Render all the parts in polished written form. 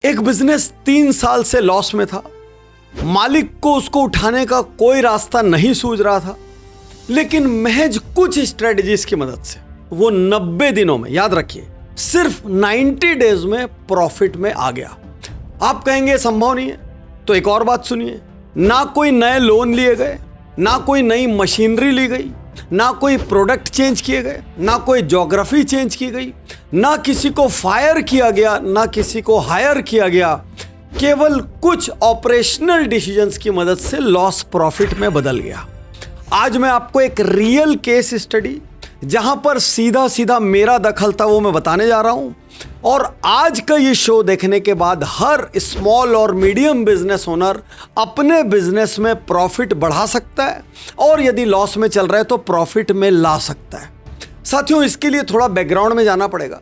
एक बिजनेस 3 साल से लॉस में था। मालिक को उसको उठाने का कोई रास्ता नहीं सूझ रहा था, लेकिन महज कुछ स्ट्रेटजीज की मदद से वो 90 दिनों में, याद रखिए सिर्फ 90 डेज में प्रॉफिट में आ गया। आप कहेंगे संभव नहीं है, तो एक और बात सुनिए, ना कोई नए लोन लिए गए, ना कोई नई मशीनरी ली गई, ना कोई प्रोडक्ट चेंज किए गए, ना कोई ज्योग्राफी चेंज की गई, ना किसी को फायर किया गया, ना किसी को हायर किया गया। केवल कुछ ऑपरेशनल डिसीजंस की मदद से लॉस प्रॉफिट में बदल गया। आज मैं आपको एक रियल केस स्टडी, जहां पर सीधा सीधा मेरा दखल था, वो मैं बताने जा रहा हूं। और आज का ये शो देखने के बाद हर स्मॉल और मीडियम बिजनेस ओनर अपने बिजनेस में प्रॉफिट बढ़ा सकता है, और यदि लॉस में चल रहा है तो प्रॉफिट में ला सकता है। साथियों, इसके लिए थोड़ा बैकग्राउंड में जाना पड़ेगा।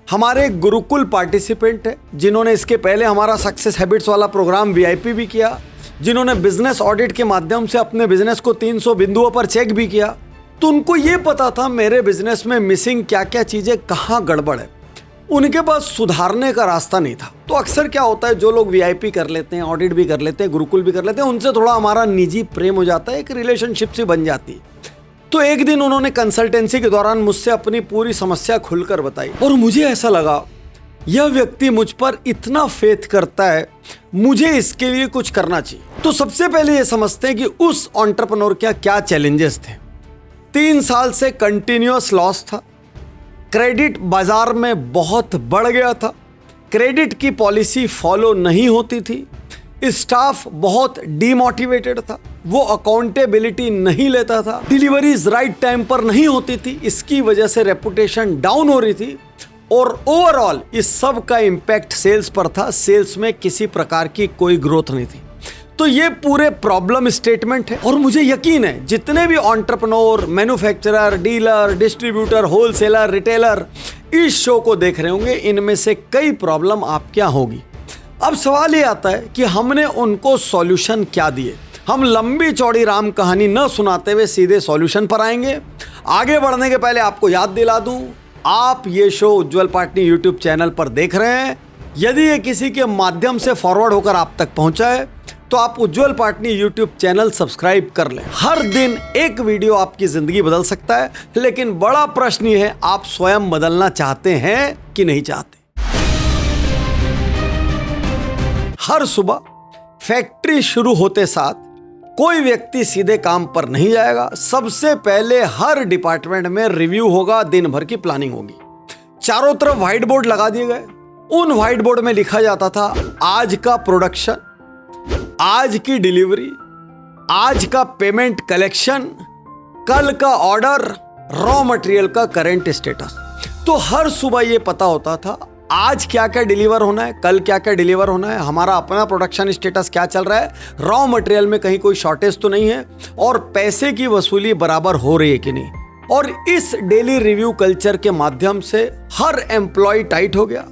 हमारे गुरुकुल पार्टिसिपेंट है, जिन्होंने इसके पहले हमारा सक्सेस हैबिट्स वाला प्रोग्राम VIP भी किया, जिन्होंने बिजनेस ऑडिट के माध्यम से अपने बिजनेस को 300 बिंदुओं पर चेक भी किया, तो उनको ये पता था मेरे बिजनेस में मिसिंग क्या क्या चीजें, कहाँ गड़बड़ है। उनके पास सुधारने का रास्ता नहीं था। तो अक्सर क्या होता है, जो लोग VIP कर लेते हैं, ऑडिट भी कर लेते हैं, गुरुकुल भी कर लेते हैं, उनसे थोड़ा हमारा निजी प्रेम हो जाता है, एक रिलेशनशिप सी बन जाती है। तो एक दिन उन्होंने कंसल्टेंसी के दौरान मुझसे अपनी पूरी समस्या खुलकर बताई, और मुझे ऐसा लगा यह व्यक्ति मुझ पर इतना फेथ करता है, मुझे इसके लिए कुछ करना चाहिए। तो सबसे पहले ये समझते हैं कि उस एंटरप्रेन्योर के क्या चैलेंजेस थे। 3 साल से कंटिन्यूअस लॉस था, क्रेडिट बाजार में बहुत बढ़ गया था, क्रेडिट की पॉलिसी फॉलो नहीं होती थी, स्टाफ बहुत डीमोटिवेटेड था, वो अकाउंटेबिलिटी नहीं लेता था, डिलीवरीज राइट टाइम पर नहीं होती थी, इसकी वजह से रेपुटेशन डाउन हो रही थी, और ओवरऑल इस सब का इंपैक्ट सेल्स पर था। सेल्स में किसी प्रकार की कोई ग्रोथ नहीं थी। तो ये पूरे प्रॉब्लम स्टेटमेंट है, और मुझे यकीन है जितने भी entrepreneur, manufacturer, dealer, distributor, wholesaler, retailer इस शो को देख रहे होंगे, इनमें से कई प्रॉब्लम आपके यहाँ होगी। अब सवाल ये आता है कि हमने उनको सॉल्यूशन क्या दिए। हम लंबी चौड़ी राम कहानी न सुनाते हुए सीधे सॉल्यूशन पर आएंगे। आगे बढ़ने के पहले आपको याद दिला दूं, आप ये शो उज्जवल पाटनी यूट्यूब चैनल पर देख रहे हैं। यदि ये किसी के माध्यम से फॉरवर्ड होकर आप तक पहुंचा है, तो आप उज्जवल पाटनी यूट्यूब चैनल सब्सक्राइब कर लें। हर दिन एक वीडियो आपकी जिंदगी बदल सकता है, लेकिन बड़ा प्रश्न ये है, आप स्वयं बदलना चाहते हैं कि नहीं चाहते। हर सुबह फैक्ट्री शुरू होते साथ कोई व्यक्ति सीधे काम पर नहीं जाएगा। सबसे पहले हर डिपार्टमेंट में रिव्यू होगा, दिन भर की प्लानिंग होगी। चारों तरफ व्हाइट बोर्ड लगा दिए गए। उन व्हाइट बोर्ड में लिखा जाता था आज का प्रोडक्शन, आज की डिलीवरी, आज का पेमेंट कलेक्शन, कल का ऑर्डर, रॉ मटेरियल का करंट स्टेटस। तो हर सुबह ये पता होता था आज क्या क्या डिलीवर होना है, कल क्या क्या डिलीवर होना है, हमारा अपना प्रोडक्शन स्टेटस क्या चल रहा है, रॉ मटेरियल में कहीं कोई शॉर्टेज तो नहीं है, और पैसे की वसूली बराबर हो रही है कि नहीं। और इस डेली रिव्यू कल्चर के माध्यम से हर एम्प्लॉय टाइट हो गया,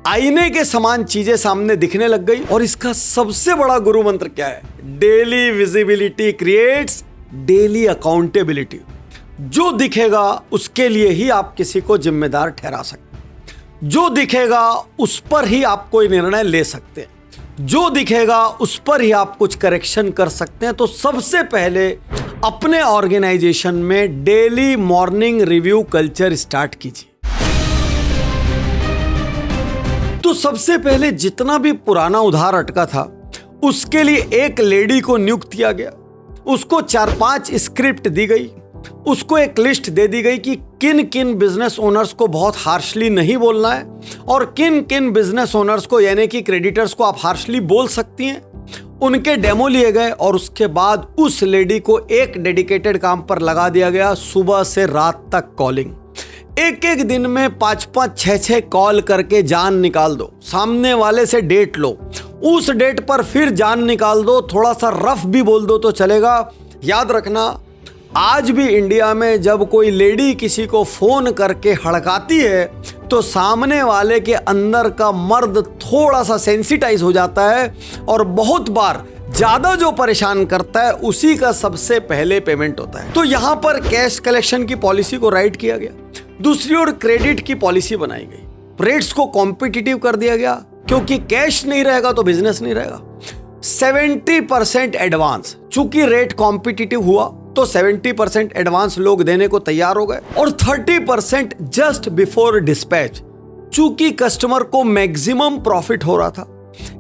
आईने के समान चीजें सामने दिखने लग गई। और इसका सबसे बड़ा गुरु मंत्र क्या है? Daily visibility creates daily accountability. जो दिखेगा उसके लिए ही आप किसी को जिम्मेदार ठहरा सकते हैं, जो दिखेगा उस पर ही आप कोई निर्णय ले सकते हैं, जो दिखेगा उस पर ही आप कुछ करेक्शन कर सकते हैं। तो सबसे पहले अपने ऑर्गेनाइजेशन में daily morning review culture start कीजिए। तो सबसे पहले जितना भी पुराना उधार अटका था, उसके लिए एक लेडी को नियुक्त किया गया। उसको 4-5 स्क्रिप्ट दी गई, उसको एक लिस्ट दे दी गई कि किन किन बिजनेस ओनर्स को बहुत हार्शली नहीं बोलना है, और किन किन बिजनेस ओनर्स को, यानी कि क्रेडिटर्स को, आप हार्शली बोल सकती हैं। उनके डेमो लिए गए, और उसके बाद उस लेडी को एक डेडिकेटेड काम पर लगा दिया गया, सुबह से रात तक कॉलिंग। एक एक दिन में 5-5, 6-6 कॉल करके जान निकाल दो। सामने वाले से डेट लो, उस डेट पर फिर जान निकाल दो, थोड़ा सा रफ भी बोल दो तो चलेगा। याद रखना, आज भी इंडिया में जब कोई लेडी किसी को फोन करके हड़काती है, तो सामने वाले के अंदर का मर्द थोड़ा सा सेंसिटाइज हो जाता है, और बहुत बार ज्यादा जो परेशान करता है उसी का सबसे पहले पेमेंट होता है। तो यहां पर कैश कलेक्शन की पॉलिसी को राइट किया गया। दूसरी ओर क्रेडिट की पॉलिसी बनाई गई, रेट्स को कॉम्पिटिटिव कर दिया गया, क्योंकि कैश नहीं रहेगा तो बिजनेस नहीं रहेगा। 70% एडवांस, चूंकि रेट कॉम्पिटिटिव हुआ तो 70% एडवांस लोग देने को तैयार हो गए, और 30% जस्ट बिफोर डिस्पैच, चूंकि कस्टमर को मैक्सिमम प्रॉफिट हो रहा था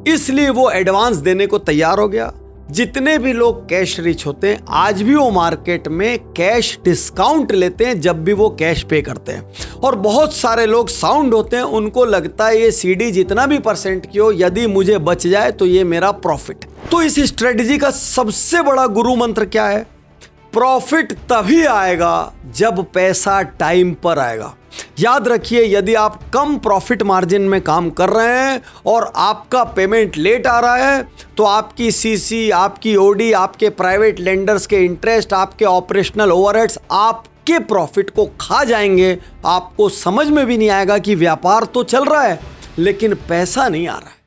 इसलिए वो एडवांस देने को तैयार हो गया। जितने भी लोग कैश रिच होते हैं आज भी वो मार्केट में कैश डिस्काउंट लेते हैं जब भी वो कैश पे करते हैं, और बहुत सारे लोग साउंड होते हैं, उनको लगता है ये सीडी जितना भी परसेंट की हो, यदि मुझे बच जाए तो ये मेरा प्रॉफिट। तो इस स्ट्रेटजी का सबसे बड़ा गुरु मंत्र क्या है? प्रॉफिट तभी आएगा जब पैसा टाइम पर आएगा। याद रखिए, यदि आप कम प्रॉफिट मार्जिन में काम कर रहे हैं और आपका पेमेंट लेट आ रहा है तो आपकी सीसी, आपकी ओडी, आपके प्राइवेट लेंडर्स के इंटरेस्ट, आपके ऑपरेशनल ओवरहेड्स आपके प्रॉफिट को खा जाएंगे। आपको समझ में भी नहीं आएगा कि व्यापार तो चल रहा है लेकिन पैसा नहीं आ रहा है।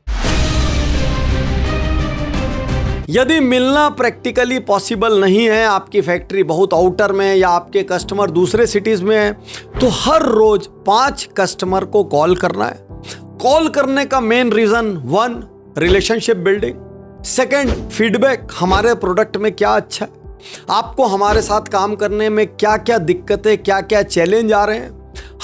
यदि मिलना प्रैक्टिकली पॉसिबल नहीं है, आपकी फैक्ट्री बहुत आउटर में है या आपके कस्टमर दूसरे सिटीज में है, तो हर रोज 5 कस्टमर को कॉल करना है। कॉल करने का main reason 1 relationship building, 2 feedback, हमारे प्रोडक्ट में क्या अच्छा है, आपको हमारे साथ काम करने में क्या क्या दिक्कतें, क्या क्या चैलेंज आ रहे हैं,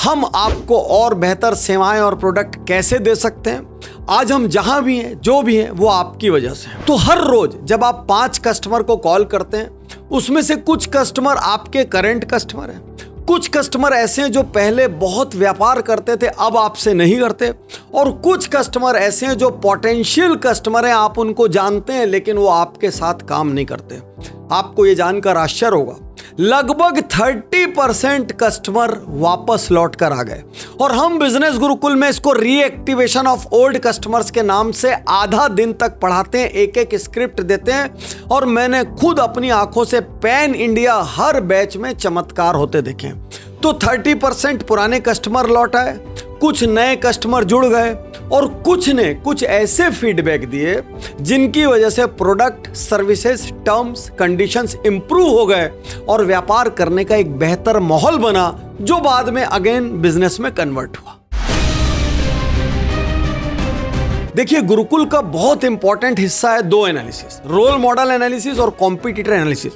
हम आपको और बेहतर सेवाएं और प्रोडक्ट कैसे दे सकते हैं। आज हम जहां भी हैं, जो भी हैं, वो आपकी वजह से है। तो हर रोज जब आप 5 कस्टमर को कॉल करते हैं उसमें से कुछ कस्टमर आपके करंट कस्टमर हैं, कुछ कस्टमर ऐसे हैं जो पहले बहुत व्यापार करते थे अब आपसे नहीं करते, और कुछ कस्टमर ऐसे हैं जो पोटेंशियल कस्टमर हैं, आप उनको जानते हैं लेकिन वो आपके साथ काम नहीं करते। आपको ये जानकर आश्चर्य होगा, लगभग 30% कस्टमर वापस लौट कर आ गए, और हम बिजनेस गुरुकुल में इसको रीएक्टिवेशन ऑफ ओल्ड कस्टमर्स के नाम से आधा दिन तक पढ़ाते हैं, एक स्क्रिप्ट देते हैं, और मैंने खुद अपनी आंखों से पैन इंडिया हर बैच में चमत्कार होते देखे। तो 30% पुराने कस्टमर लौट आए, कुछ नए कस्टमर जुड़ गए, और कुछ ने कुछ ऐसे फीडबैक दिए जिनकी वजह से product, services, terms, conditions improve हो गए और व्यापार करने का एक बेहतर माहौल बना, जो बाद में अगेन बिजनेस में कन्वर्ट हुआ। देखिए, गुरुकुल का बहुत इंपॉर्टेंट हिस्सा है 2 एनालिसिस, रोल मॉडल एनालिसिस और कॉम्पिटिटर एनालिसिस।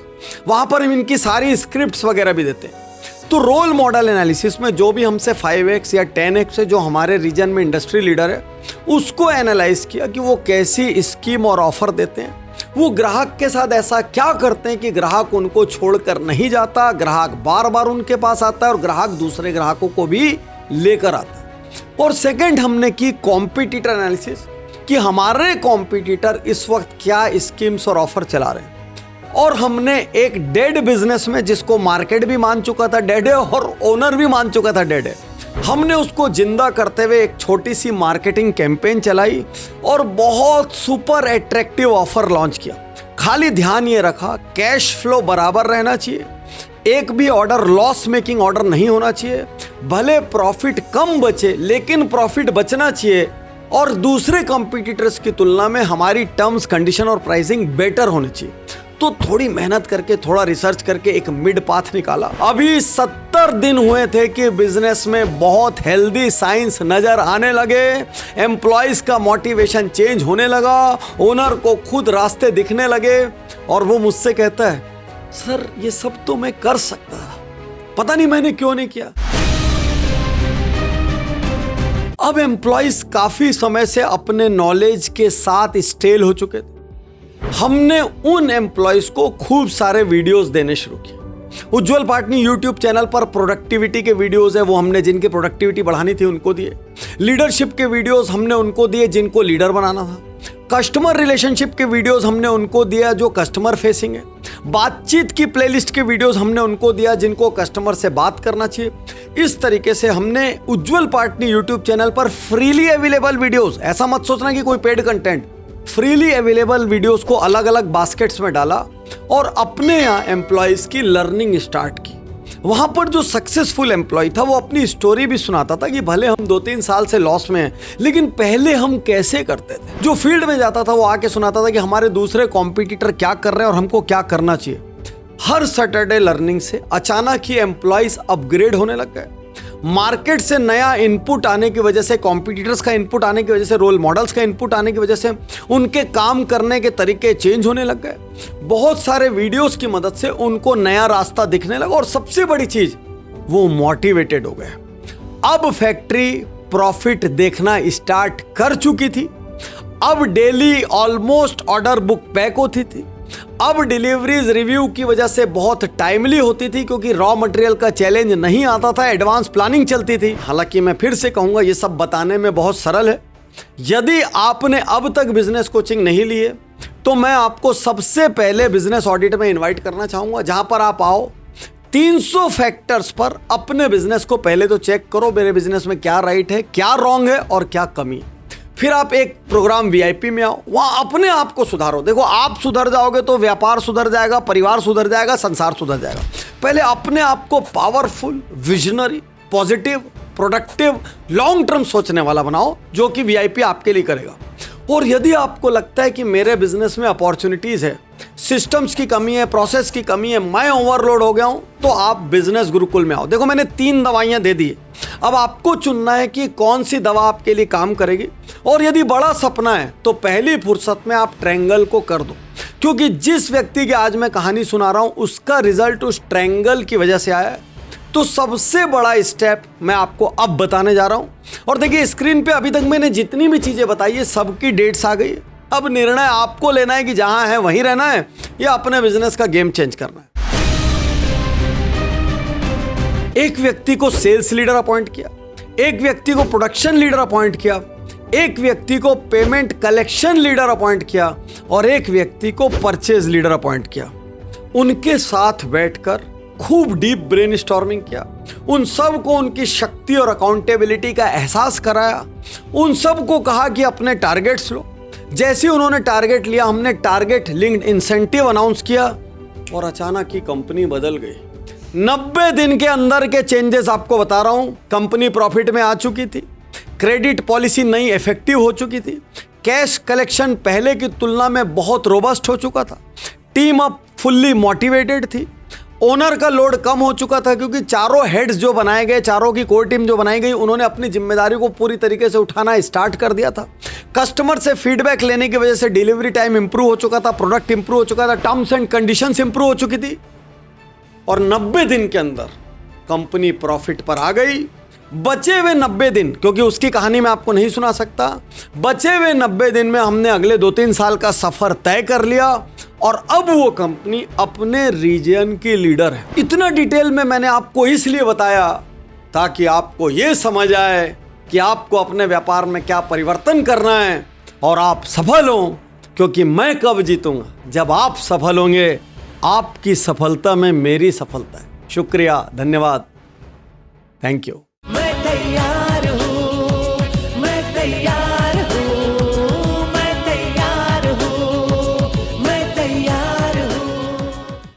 वहां पर हम इनकी सारी स्क्रिप्ट्स वगैरह भी देते हैं। तो रोल मॉडल एनालिसिस में जो भी हमसे 5x या 10x है, जो हमारे रीजन में इंडस्ट्री लीडर है, उसको एनालाइज किया कि वो कैसी स्कीम और ऑफर देते हैं, वो ग्राहक के साथ ऐसा क्या करते हैं कि ग्राहक उनको छोड़कर नहीं जाता, ग्राहक बार बार उनके पास आता है और ग्राहक दूसरे ग्राहकों को भी लेकर आता है। और सेकंड हमने की कॉम्पिटिटर एनालिसिस कि हमारे कॉम्पिटिटर इस वक्त क्या स्कीम्स और ऑफर चला रहे हैं, और हमने एक डेड बिजनेस में, जिसको मार्केट भी मान चुका था डेड है और ओनर भी मान चुका था डेड है, हमने उसको जिंदा करते हुए एक छोटी सी मार्केटिंग कैंपेन चलाई और बहुत सुपर एट्रैक्टिव ऑफर लॉन्च किया। खाली ध्यान ये रखा, कैश फ्लो बराबर रहना चाहिए, एक भी ऑर्डर लॉस मेकिंग ऑर्डर नहीं होना चाहिए, भले प्रॉफिट कम बचे लेकिन प्रॉफिट बचना चाहिए, और दूसरे कॉम्पिटिटर्स की तुलना में हमारी टर्म्स, कंडीशन और प्राइसिंग बेटर होनी चाहिए। तो थोड़ी मेहनत करके, थोड़ा रिसर्च करके एक मिड पाथ निकाला। अभी 70 दिन हुए थे कि बिजनेस में बहुत हेल्दी साइंस नजर आने लगे, एम्प्लॉयज का मोटिवेशन चेंज होने लगा, ओनर को खुद रास्ते दिखने लगे, और वो मुझसे कहता है, सर ये सब तो मैं कर सकता था, पता नहीं मैंने क्यों नहीं किया। अब एम्प्लॉयज काफी समय से अपने नॉलेज के साथ स्टेल हो चुके थे। हमने उन एम्प्लॉयज को खूब सारे वीडियोस देने शुरू किए। उज्जवल पाटनी यूट्यूब चैनल पर प्रोडक्टिविटी के वीडियोस है, वो हमने जिनकी प्रोडक्टिविटी बढ़ानी थी उनको दिए। लीडरशिप के वीडियोस हमने उनको दिए जिनको लीडर बनाना था। कस्टमर रिलेशनशिप के वीडियोस हमने उनको दिया जो कस्टमर फेसिंग है। बातचीत की प्लेलिस्ट के वीडियोस हमने उनको दिया जिनको कस्टमर से बात करना चाहिए। इस तरीके से हमने उज्जवल पाटनी यूट्यूब चैनल पर फ्रीली अवेलेबल वीडियोस, ऐसा मत सोचना कि कोई paid content, freely available videos को अलग अलग बास्केट्स में डाला और अपने यहाँ एम्प्लॉयज की लर्निंग स्टार्ट की। वहां पर जो सक्सेसफुल एम्प्लॉय था वो अपनी स्टोरी भी सुनाता था कि भले हम 2-3 साल से लॉस में हैं लेकिन पहले हम कैसे करते थे। जो फील्ड में जाता था वो आके सुनाता था कि हमारे दूसरे कॉम्पिटिटर क्या कर रहे हैं और हमको क्या करना चाहिए। हर सैटरडे लर्निंग से अचानक ही एम्प्लॉयज अपग्रेड होने लग गए। मार्केट से नया इनपुट आने की वजह से, कॉम्पिटिटर्स का इनपुट आने की वजह से, रोल मॉडल्स का इनपुट आने की वजह से उनके काम करने के तरीके चेंज होने लग गए। बहुत सारे वीडियोस की मदद से उनको नया रास्ता दिखने लगा और सबसे बड़ी चीज, वो मोटिवेटेड हो गए। अब फैक्ट्री प्रॉफिट देखना स्टार्ट कर चुकी थी। अब daily almost order book pack होती थी। अब डिलीवरीज रिव्यू की वजह से बहुत टाइमली होती थी क्योंकि रॉ मटेरियल का चैलेंज नहीं आता था, एडवांस प्लानिंग चलती थी। हालांकि मैं फिर से कहूंगा, ये सब बताने में बहुत सरल है। यदि आपने अब तक बिजनेस कोचिंग नहीं ली है तो मैं आपको सबसे पहले बिजनेस ऑडिट में इन्वाइट करना चाहूंगा, जहां पर आप आओ, 300 फैक्टर्स पर अपने बिजनेस को पहले तो चेक करो, मेरे बिजनेस में क्या राइट है, क्या रॉन्ग है और क्या कमी है। फिर आप एक प्रोग्राम वीआईपी में आओ, वहां अपने आप को सुधारो। देखो, आप सुधर जाओगे तो व्यापार सुधर जाएगा, परिवार सुधर जाएगा, संसार सुधर जाएगा। पहले अपने आप को powerful, visionary, positive, productive, long term सोचने वाला बनाओ, जो कि वीआईपी आपके लिए करेगा। और यदि आपको लगता है कि मेरे बिजनेस में अपॉर्चुनिटीज है, सिस्टम्स की कमी है, प्रोसेस की कमी है, मैं ओवरलोड हो गया हूं, तो आप बिजनेस गुरुकुल में आओ। देखो, मैंने 3 दवाइयां दे दी। अब आपको चुनना है कि कौन सी दवा आपके लिए काम करेगी। और यदि बड़ा सपना है तो पहली फुर्सत में आप ट्रायंगल को कर दो, क्योंकि जिस व्यक्ति की आज मैं कहानी सुना रहा हूं उसका रिजल्ट उस ट्रायंगल की वजह से आया है। तो सबसे बड़ा स्टेप मैं आपको अब बताने जा रहा हूं। और देखिए, स्क्रीन पे अभी तक मैंने जितनी भी चीजें बताई है सबकी डेट्स आ गई है। अब निर्णय आपको लेना है कि जहां है वहीं रहना है या अपने बिजनेस का गेम चेंज करना है। एक व्यक्ति को सेल्स लीडर अपॉइंट किया, एक व्यक्ति को प्रोडक्शन लीडर अपॉइंट किया, एक व्यक्ति को पेमेंट कलेक्शन लीडर अपॉइंट किया और एक व्यक्ति को परचेज लीडर अपॉइंट किया। उनके साथ बैठकर खूब डीप ब्रेनस्टॉर्मिंग किया, उन सब को उनकी शक्ति और अकाउंटेबिलिटी का एहसास कराया, उन सब को कहा कि अपने टारगेट्स लो। जैसे उन्होंने टारगेट लिया, हमने टारगेट लिंक्ड इंसेंटिव अनाउंस किया और अचानक ही कंपनी बदल गई। 90 दिन के अंदर के चेंजेस आपको बता रहा हूं। कंपनी प्रॉफिट में आ चुकी थी, क्रेडिट पॉलिसी नई इफेक्टिव हो चुकी थी, कैश कलेक्शन पहले की तुलना में बहुत रोबस्ट हो चुका था, टीम अब फुल्ली मोटिवेटेड थी, ओनर का लोड कम हो चुका था क्योंकि चारों हेड्स जो बनाए गए, चारों की कोर टीम जो बनाई गई, उन्होंने अपनी जिम्मेदारी को पूरी तरीके से उठाना स्टार्ट कर दिया था। कस्टमर से फीडबैक लेने की वजह से डिलीवरी टाइम इंप्रूव हो चुका था, प्रोडक्ट इंप्रूव हो चुका था, टर्म्स एंड कंडीशंस इंप्रूव हो चुकी थी और 90 दिन के अंदर कंपनी प्रॉफिट पर आ गई। बचे हुए 90 दिन, क्योंकि उसकी कहानी मैं आपको नहीं सुना सकता, बचे हुए 90 दिन में हमने अगले 2-3 साल का सफर तय कर लिया और अब वो कंपनी अपने रीजन की लीडर है। इतना डिटेल में मैंने आपको इसलिए बताया ताकि आपको ये समझ आए कि आपको अपने व्यापार में क्या परिवर्तन करना है और आप सफल हो, क्योंकि मैं कब जीतूंगा, जब आप सफल होंगे। आपकी सफलता में मेरी सफलता है। शुक्रिया, धन्यवाद, थैंक यू।